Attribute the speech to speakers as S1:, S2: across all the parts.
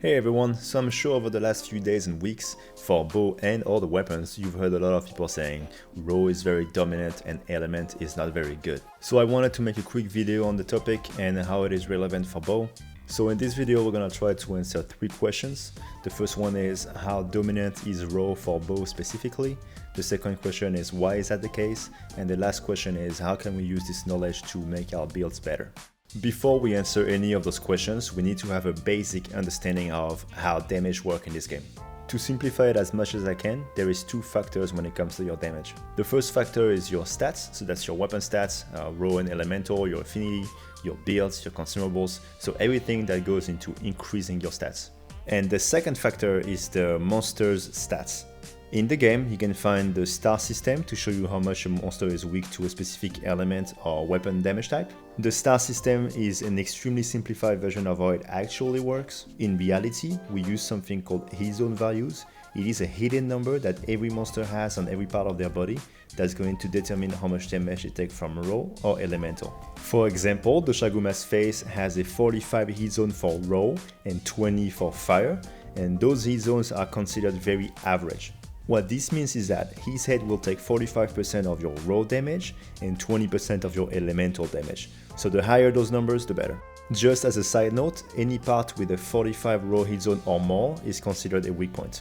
S1: Hey everyone, so I'm sure over the last few days and weeks, for bow and all the weapons, you've heard a lot of people saying raw is very dominant and element is not very good. So I wanted to make a quick video on the topic and how it is relevant for bow. So in this video we're gonna try to answer 3 questions. The first one is how dominant is raw for bow specifically. The second question is why is that the case? And the last question is how can we use this knowledge to make our builds better? Before we answer any of those questions, we need to have a basic understanding of how damage works in this game. To simplify it as much as I can, there is 2 factors when it comes to your damage. The first factor is your stats, so that's your weapon stats, raw and elemental, your affinity, your builds, your consumables, so everything that goes into increasing your stats. And the second factor is the monster's stats. In the game, you can find the star system to show you how much a monster is weak to a specific element or weapon damage type. The star system is an extremely simplified version of how it actually works. In reality, we use something called hit zone values. It is a hidden number that every monster has on every part of their body that's going to determine how much damage they take from raw or elemental. For example, the Shaguma's face has a 45 hit zone for raw and 20 for fire, and those hit zones are considered very average. What this means is that his head will take 45% of your raw damage and 20% of your elemental damage. So the higher those numbers, the better. Just as a side note, any part with a 45 raw hit zone or more is considered a weak point.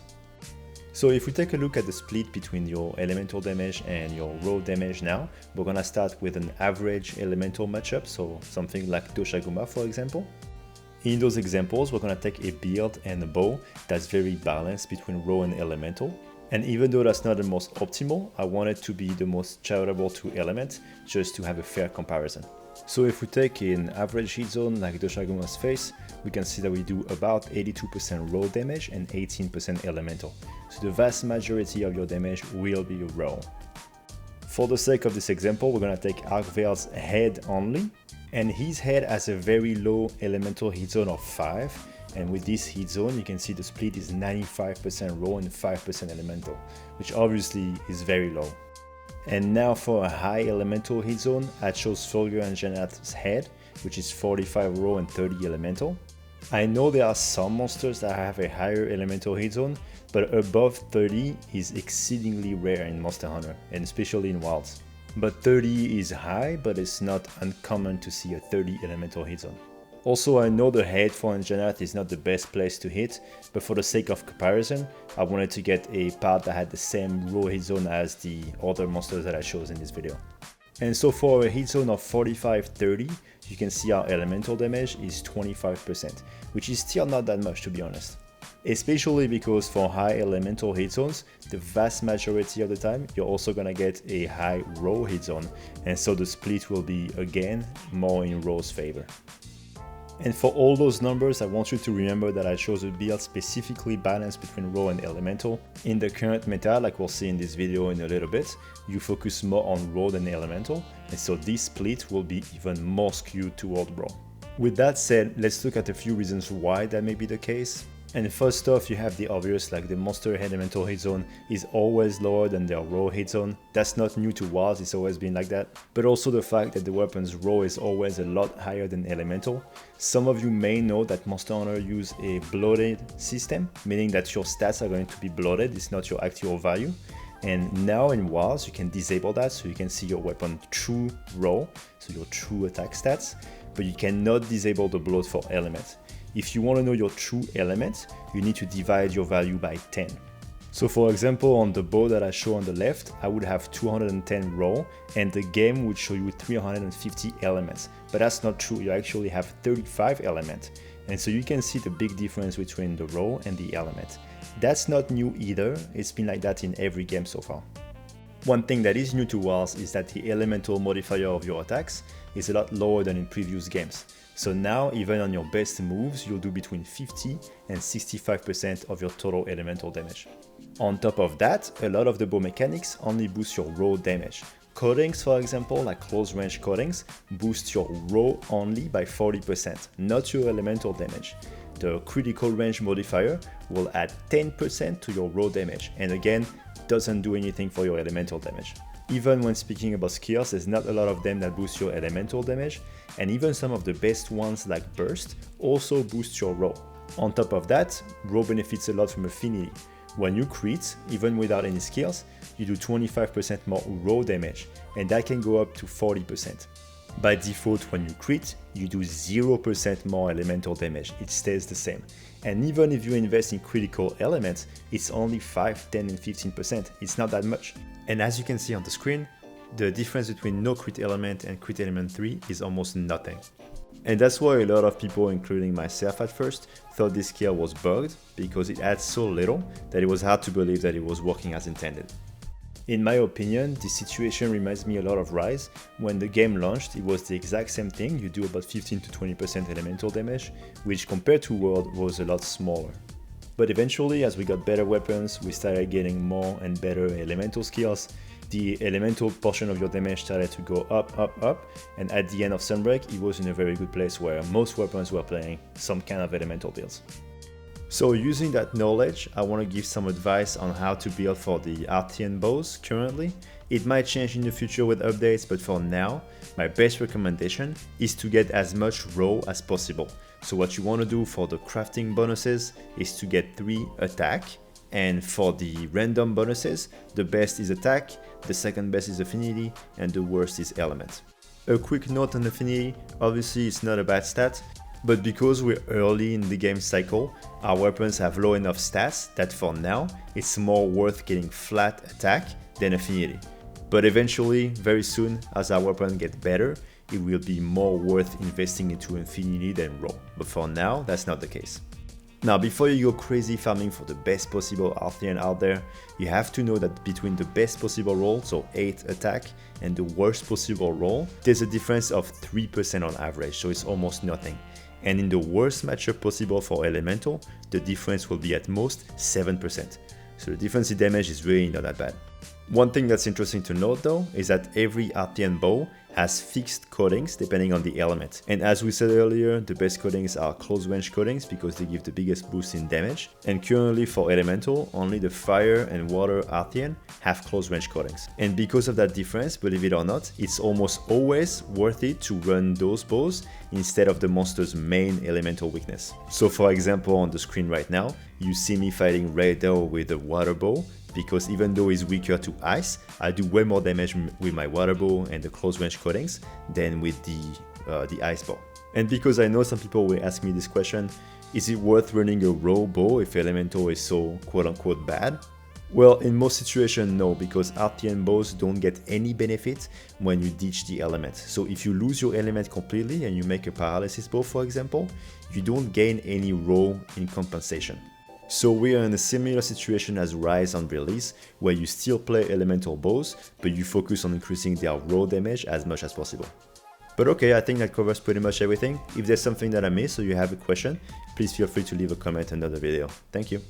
S1: So if we take a look at the split between your elemental damage and your raw damage now, we're gonna start with an average elemental matchup, so something like Doshaguma for example. In those examples, we're gonna take a build and a bow that's very balanced between raw and elemental. And even though that's not the most optimal, I want it to be the most charitable to element, just to have a fair comparison. So if we take an average hit zone like Doshaguma's face, we can see that we do about 82% raw damage and 18% elemental. So the vast majority of your damage will be raw. For the sake of this example, we're gonna take Arcveil's head only, and his head has a very low elemental hit zone of 5. And with this hit zone, you can see the split is 95% raw and 5% elemental, which obviously is very low. And now for a high elemental hit zone, I chose Fulgur and Jannath's head, which is 45 raw and 30 elemental. I know there are some monsters that have a higher elemental hit zone, but above 30 is exceedingly rare in Monster Hunter, and especially in Wilds. But 30 is high, but it's not uncommon to see a 30 elemental hit zone. Also, I know the head for Jannath is not the best place to hit, but for the sake of comparison, I wanted to get a part that had the same raw hit zone as the other monsters that I chose in this video. And so for a hit zone of 45-30, you can see our elemental damage is 25%, which is still not that much to be honest. Especially because for high elemental hit zones, the vast majority of the time, you're also gonna get a high raw hit zone, and so the split will be again more in raw's favor. And for all those numbers, I want you to remember that I chose a build specifically balanced between raw and elemental. In the current meta, like we'll see in this video in a little bit, you focus more on raw than elemental, and so this split will be even more skewed toward raw. With that said, let's look at a few reasons why that may be the case. And first off, you have the obvious, like the monster elemental hit zone is always lower than their raw hit zone. That's not new to Wilds, it's always been like that. But also the fact that the weapon's raw is always a lot higher than elemental. Some of you may know that Monster Hunter use a bloated system, meaning that your stats are going to be bloated, it's not your actual value. And now in Wilds, you can disable that so you can see your weapon true raw, so your true attack stats, but you cannot disable the bloat for elements. If you want to know your true element, you need to divide your value by 10. So for example, on the bow that I show on the left, I would have 210 raw, and the game would show you 350 elements. But that's not true, you actually have 35 elements. And so you can see the big difference between the raw and the element. That's not new either, it's been like that in every game so far. One thing that is new to Wilds is that the elemental modifier of your attacks is a lot lower than in previous games. So now, even on your best moves, you'll do between 50 and 65% of your total elemental damage. On top of that, a lot of the bow mechanics only boost your raw damage. Coatings, for example, like close range coatings, boost your raw only by 40%, not your elemental damage. The critical range modifier will add 10% to your raw damage, and again, doesn't do anything for your elemental damage. Even when speaking about skills, there's not a lot of them that boost your elemental damage, and even some of the best ones like Burst also boost your raw. On top of that, Raw benefits a lot from affinity. When you crit, even without any skills, you do 25% more raw damage, and that can go up to 40%. By default, when you crit, you do 0% more elemental damage, it stays the same. And even if you invest in critical elements, it's only 5, 10 and 15%, it's not that much. And as you can see on the screen, the difference between no crit element and crit element 3 is almost nothing. And that's why a lot of people, including myself at first, thought this skill was bugged, because it adds so little that it was hard to believe that it was working as intended. In my opinion, this situation reminds me a lot of Rise. When the game launched, it was the exact same thing, you do about 15 to 20% elemental damage, which compared to World was a lot smaller. But eventually, as we got better weapons, we started getting more and better elemental skills. The elemental portion of your damage started to go up, up, up, and at the end of Sunbreak, it was in a very good place where most weapons were playing some kind of elemental builds. So using that knowledge, I want to give some advice on how to build for the Artian Bows currently. It might change in the future with updates, but for now, my best recommendation is to get as much raw as possible. So what you want to do for the crafting bonuses is to get 3 attack, and for the random bonuses, the best is attack, the second best is affinity, and the worst is element. A quick note on affinity, obviously it's not a bad stat, but because we're early in the game cycle, our weapons have low enough stats that for now, it's more worth getting flat attack than affinity. But eventually, very soon, as our weapons get better, it will be more worth investing into affinity than raw. But for now, that's not the case. Now, before you go crazy farming for the best possible Artian out there, you have to know that between the best possible roll, so 8 attack, and the worst possible roll, there's a difference of 3% on average, so it's almost nothing. And in the worst matchup possible for Elemental, the difference will be at most 7%. So the difference in damage is really not that bad. One thing that's interesting to note though, is that every Artian Bow has fixed coatings depending on the element. And as we said earlier, the best coatings are close range coatings because they give the biggest boost in damage. And currently for Elemental, only the Fire and Water Artian have close range coatings. And because of that difference, believe it or not, it's almost always worth it to run those bows instead of the monster's main elemental weakness. So for example, on the screen right now, you see me fighting Raido with a Water Bow, because even though he's weaker to ice, I do way more damage with my water bow and the close range coatings than with the ice bow. And because I know some people will ask me this question, is it worth running a raw bow if elemental is so quote-unquote bad? Well, in most situations, no, because Artian bows don't get any benefit when you ditch the element. So if you lose your element completely and you make a paralysis bow, for example, you don't gain any raw in compensation. So we are in a similar situation as Rise on release, where you still play elemental bows, but you focus on increasing their raw damage as much as possible. But okay, I think that covers pretty much everything. If there's something that I missed or you have a question, please feel free to leave a comment under the video. Thank you.